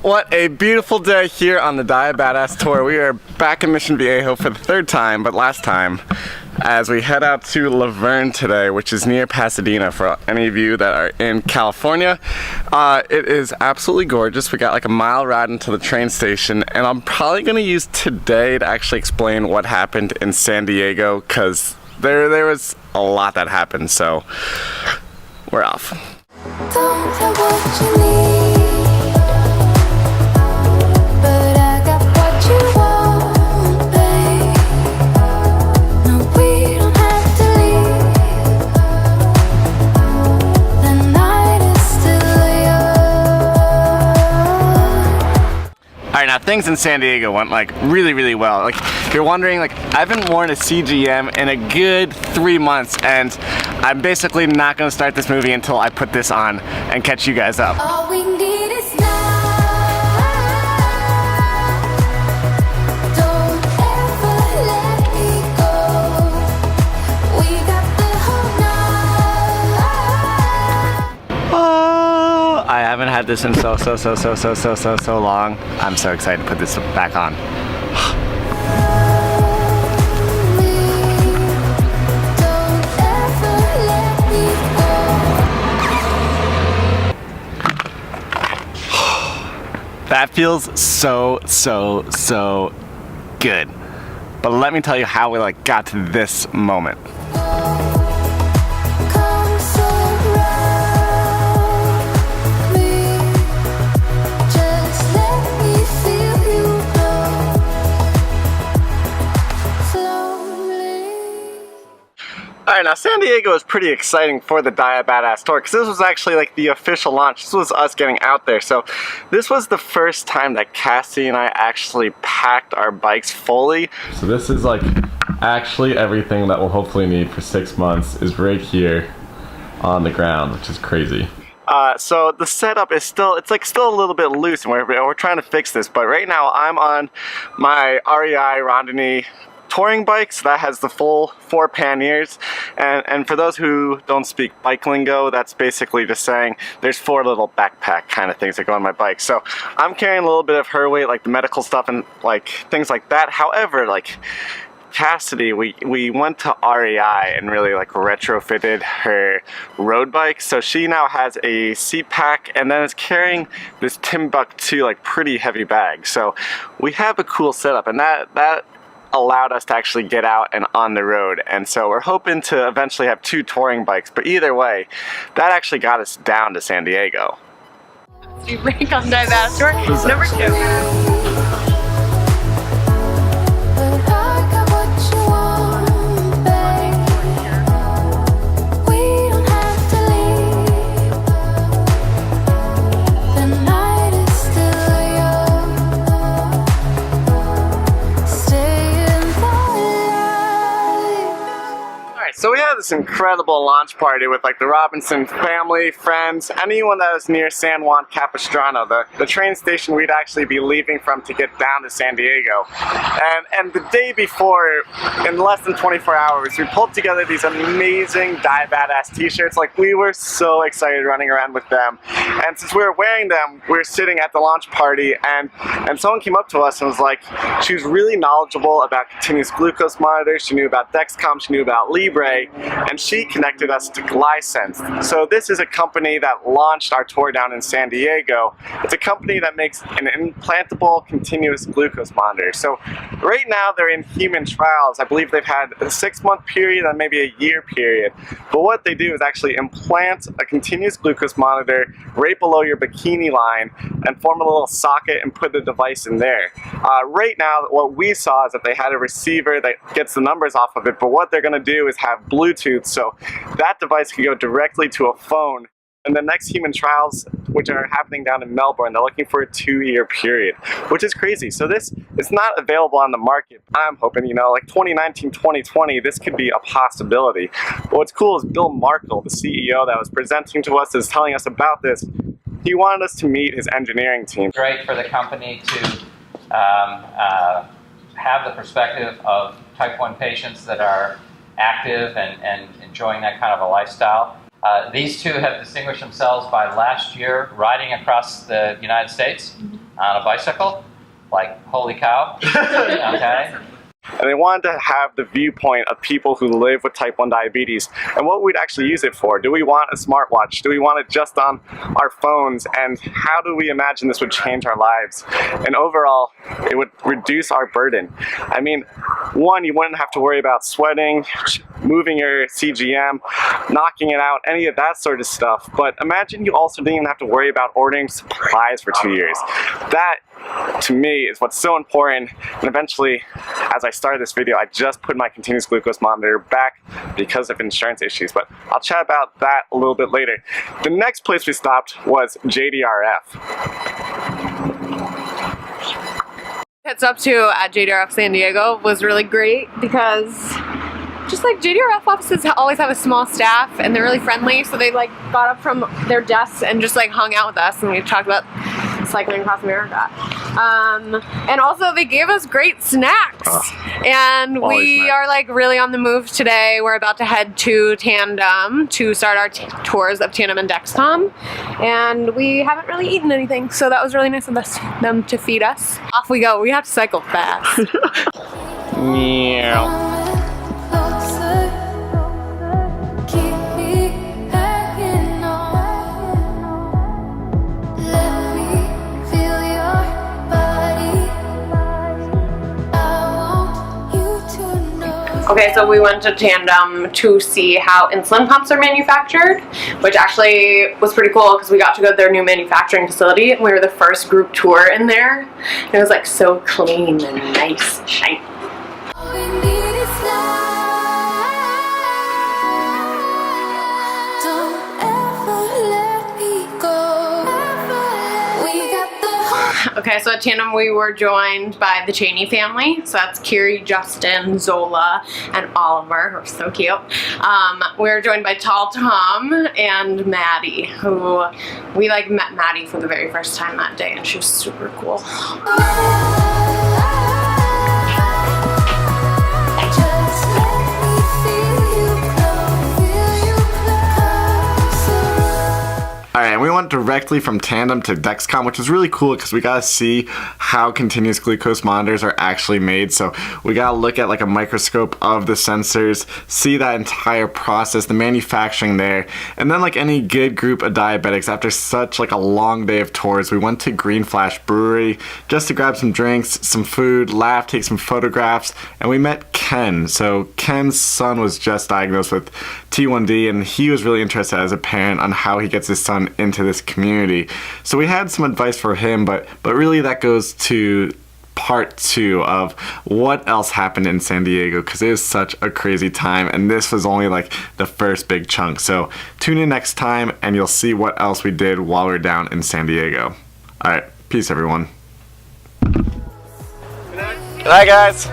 What a beautiful day here on the Diabadass Tour. We are back in Mission Viejo for the third time, but last time, as we head out to Laverne today, which is near Pasadena for any of you that are in California. It is absolutely gorgeous. We got like a mile ride into the train station, and I'm probably going to use today to actually explain what happened in San Diego, because there was a lot that happened, so we're off. Don't have what you need. Alright, now things in San Diego went like really well. Like, if you're wondering, like, I haven't worn a CGM in a good 3 months, and I'm basically not gonna start this movie until I put this on and catch you guys up. All we need is now. Don't ever let me go. We got the whole night. Oh, I haven't had this in so long. I'm so excited to put this back on. Don't ever let me go. That feels so good. But let me tell you how we like got to this moment. Come surround me. Just let me feel you glow slowly. Alright, now San Diego is pretty exciting for the Diabadass Tour, because this was actually like the official launch. This was us getting out there. So this was the first time that Cassidy and I actually packed our bikes fully. So this is like actually everything that we'll hopefully need for 6 months is right here on the ground, which is crazy. So the setup is still a little bit loose, and we're trying to fix this. But right now I'm on my REI Rondini touring bikes that has the full 4 panniers, and for those who don't speak bike lingo, that's basically just saying there's 4 little backpack kind of things that go on my bike. So I'm carrying a little bit of her weight, like the medical stuff and like things like that. However, like Cassidy, we went to REI and really like retrofitted her road bike, so she now has a seat pack and then is carrying this Timbuktu like pretty heavy bag. So we have a cool setup, and that allowed us to actually get out and on the road. And so we're hoping to eventually have 2 touring bikes, but either way, that actually got us down to San Diego. You rank on Diabadass Tour number 2. But I got what you want, babe. We don't have to leave. The night is still young. Stay in the light. Alright, so we had this incredible launch party with like the Robinson family, friends, anyone that was near San Juan Capistrano, the train station we'd actually be leaving from to get down to San Diego. And the day before, in less than 24 hours, we pulled together these amazing Diabadass t-shirts. Like, we were so excited running around with them. And since we were wearing them, we were sitting at the launch party, and someone came up to us and was like, she was really knowledgeable about continuous glucose monitors, she knew about Dexcom, she knew about Libre, and she connected us to Glysens. So this is a company that launched our tour down in San Diego. It's a company that makes an implantable continuous glucose monitor. So right now they're in human trials. I believe they've had a 6-month period and maybe a year period. But what they do is actually implant a continuous glucose monitor right below your bikini line and form a little socket and put the device in there. Right now, what we saw is that they had a receiver that gets the numbers off of it, but what they're going to do is have Bluetooth, so that device can go directly to a phone. And the next human trials, which are happening down in Melbourne, they're looking for a 2-year period, which is crazy. So this is not available on the market. I'm hoping, you know, like 2019, 2020, this could be a possibility. But what's cool is Bill Markle, the CEO that was presenting to us, is telling us about this. He wanted us to meet his engineering team. Great for the company to have the perspective of type 1 patients that are active and enjoying that kind of a lifestyle. These two have distinguished themselves by last year riding across the United States on a bicycle. Like, holy cow. Okay. And they wanted to have the viewpoint of people who live with type 1 diabetes and what we'd actually use it for. Do we want a smartwatch? Do we want it just on our phones? And how do we imagine this would change our lives? And overall, it would reduce our burden. I mean, one, you wouldn't have to worry about sweating, moving your CGM, knocking it out, any of that sort of stuff. But imagine you also didn't even have to worry about ordering supplies for 2 years. That, to me, is what's so important. And eventually, as I started this video, I just put my continuous glucose monitor back because of insurance issues, but I'll chat about that a little bit later. The next place we stopped was JDRF. Heads up to at JDRF San Diego was really great because just like JDRF offices always have a small staff and they're really friendly, so they like got up from their desks and just like hung out with us and we talked about cycling across America. And also they gave us great snacks. And we are like really on the move today. We're about to head to Tandem to start our tours of Tandem and Dexcom. And we haven't really eaten anything, so that was really nice of them to feed us. Off we go. We have to cycle fast. Yeah. Okay, so we went to Tandem to see how insulin pumps are manufactured, which actually was pretty cool because we got to go to their new manufacturing facility and we were the first group tour in there. And it was like so clean and nice and shiny. All we need is love. Don't ever let me go. We got the Okay, so at Tandem we were joined by the Cheney family. So that's Kiri, Justin, Zola, and Oliver, who are so cute. We were joined by Tall Tom and Maddie, who we like met Maddie for the very first time that day, and she was super cool. just let me feel you closer. Alright, we went directly from Tandem to Dexcom, which was really cool because we got to see how continuous glucose monitors are actually made. So we got to look at like a microscope of the sensors, see that entire process, the manufacturing there. And then like any good group of diabetics, after such like a long day of tours, we went to Flash Brewery just to grab some drinks, some food, laugh, take some photographs, and we met Ken. So Ken's son was just diagnosed with T1D and he was really interested as a parent on how he gets his son into this community. So we had some advice for him, but really that goes to part 2 of what else happened in San Diego, because it was such a crazy time and this was only like the first big chunk. So tune in next time and you'll see what else we did while we were down in San Diego. Alright, peace everyone. Good night guys.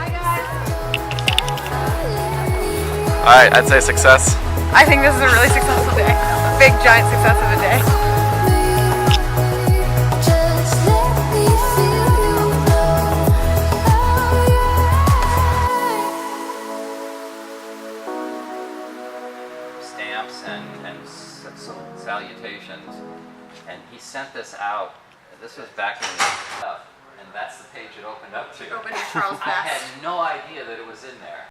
Alright, I'd say success. I think this is a really successful day. A big giant success of a day. Just let me feel you Stamps and salutations. And he sent this out. This was back in the and that's the page it opened up to. Open to Charles I Best. had no idea that it was in there.